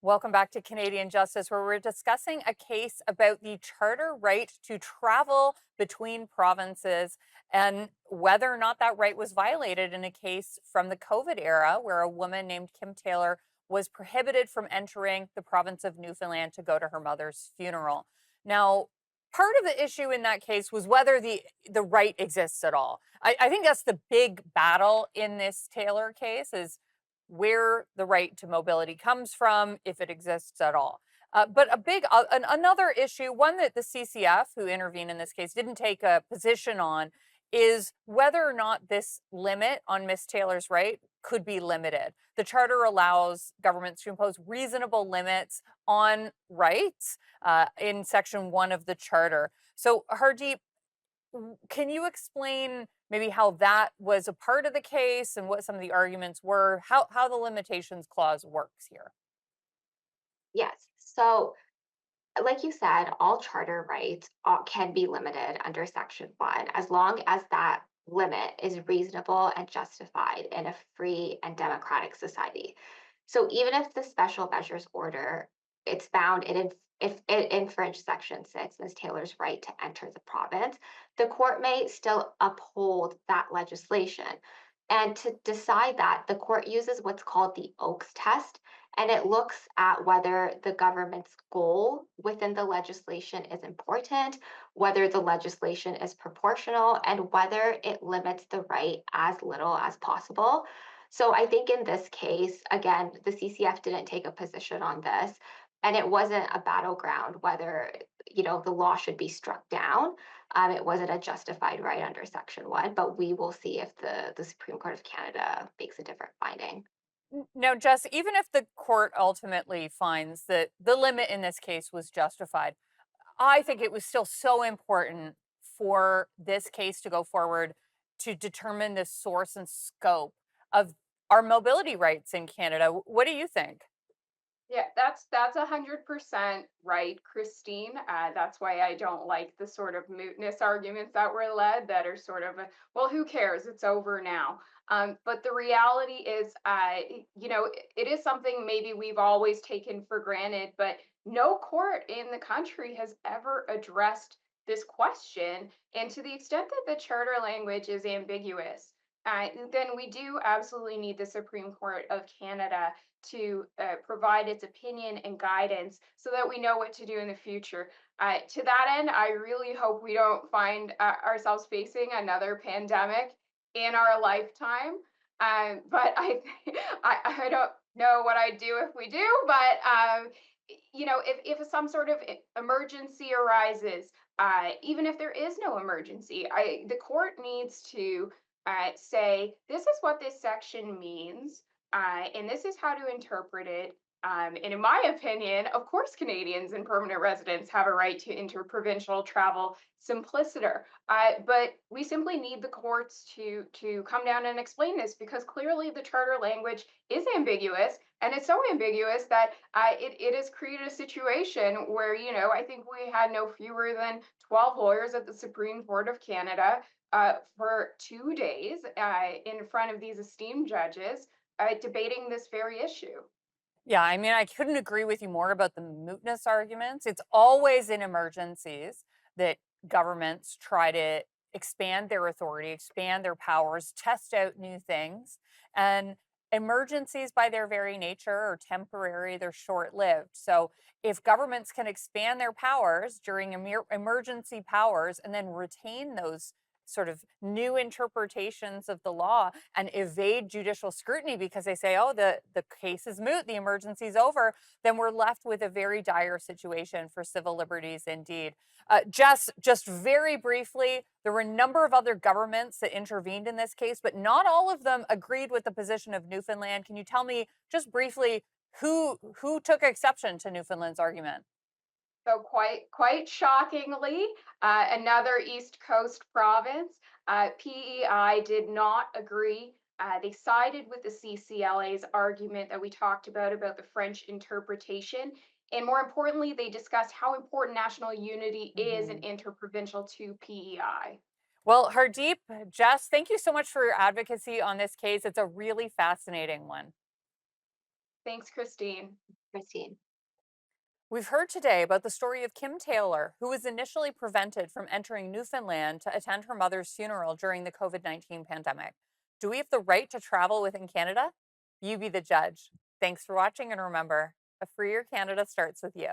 Welcome back to Canadian Justice, where we're discussing a case about the charter right to travel between provinces and whether or not that right was violated in a case from the COVID era where a woman named Kim Taylor was prohibited from entering the province of Newfoundland to go to her mother's funeral. Now, part of the issue in that case was whether the right exists at all. I think that's the big battle in this Taylor case is where the right to mobility comes from, if it exists at all. But another issue, one that the CCF, who intervened in this case, didn't take a position on, is whether or not this limit on Miss Taylor's right could be limited. The charter allows governments to impose reasonable limits on rights in Section 1 of the charter. So, Hardeep, can you explain maybe how that was a part of the case and what some of the arguments were, how the limitations clause works here? Yes. So, like you said, all charter rights can be limited under Section 1 as long as that limit is reasonable and justified in a free and democratic society. So, even if the special measures order it's found if it infringed Section 6, Ms. Taylor's right to enter the province, the court may still uphold that legislation. And to decide that, the court uses what's called the Oakes test, and it looks at whether the government's goal within the legislation is important, whether the legislation is proportional, and whether it limits the right as little as possible. So I think in this case, again, the CCF didn't take a position on this, and it wasn't a battleground whether the law should be struck down. It wasn't a justified right under Section 1, but we will see if the Supreme Court of Canada makes a different finding. Now, Jess, even if the court ultimately finds that the limit in this case was justified, I think it was still so important for this case to go forward to determine the source and scope of our mobility rights in Canada. What do you think? Yeah, that's 100% right, Christine. That's why I don't like the sort of mootness arguments that were led that are sort of, well, who cares? It's over now. But the reality is, it is something maybe we've always taken for granted, but no court in the country has ever addressed this question. And to the extent that the charter language is ambiguous, then we do absolutely need the Supreme Court of Canada to provide its opinion and guidance so that we know what to do in the future. To that end, I really hope we don't find ourselves facing another pandemic in our lifetime. But I don't know what I'd do if we do, but if some sort of emergency arises, even if there is no emergency, the court needs to say, this is what this section means, and this is how to interpret it. And in my opinion, of course, Canadians and permanent residents have a right to interprovincial travel simpliciter. But we simply need the courts to come down and explain this because clearly the charter language is ambiguous. And it's so ambiguous that it has created a situation where, I think we had no fewer than 12 lawyers at the Supreme Court of Canada for 2 days in front of these esteemed judges debating this very issue. Yeah, I mean, I couldn't agree with you more about the mootness arguments. It's always in emergencies that governments try to expand their authority, expand their powers, test out new things. And emergencies, by their very nature, are temporary, they're short lived. So if governments can expand their powers during emergency powers and then retain those sort of new interpretations of the law and evade judicial scrutiny because they say, oh, the case is moot, the emergency's over, then we're left with a very dire situation for civil liberties indeed. Jess, just very briefly, there were a number of other governments that intervened in this case, but not all of them agreed with the position of Newfoundland. Can you tell me just briefly who took exception to Newfoundland's argument? So quite shockingly, another East Coast province, PEI did not agree. They sided with the CCLA's argument that we talked about the French interpretation. And more importantly, they discussed how important national unity is and Mhm. interprovincial to PEI. Well, Hardeep, Jess, thank you so much for your advocacy on this case. It's a really fascinating one. Thanks, Christine. Christine. We've heard today about the story of Kim Taylor, who was initially prevented from entering Newfoundland to attend her mother's funeral during the COVID-19 pandemic. Do we have the right to travel within Canada? You be the judge. Thanks for watching, and remember, a freer Canada starts with you.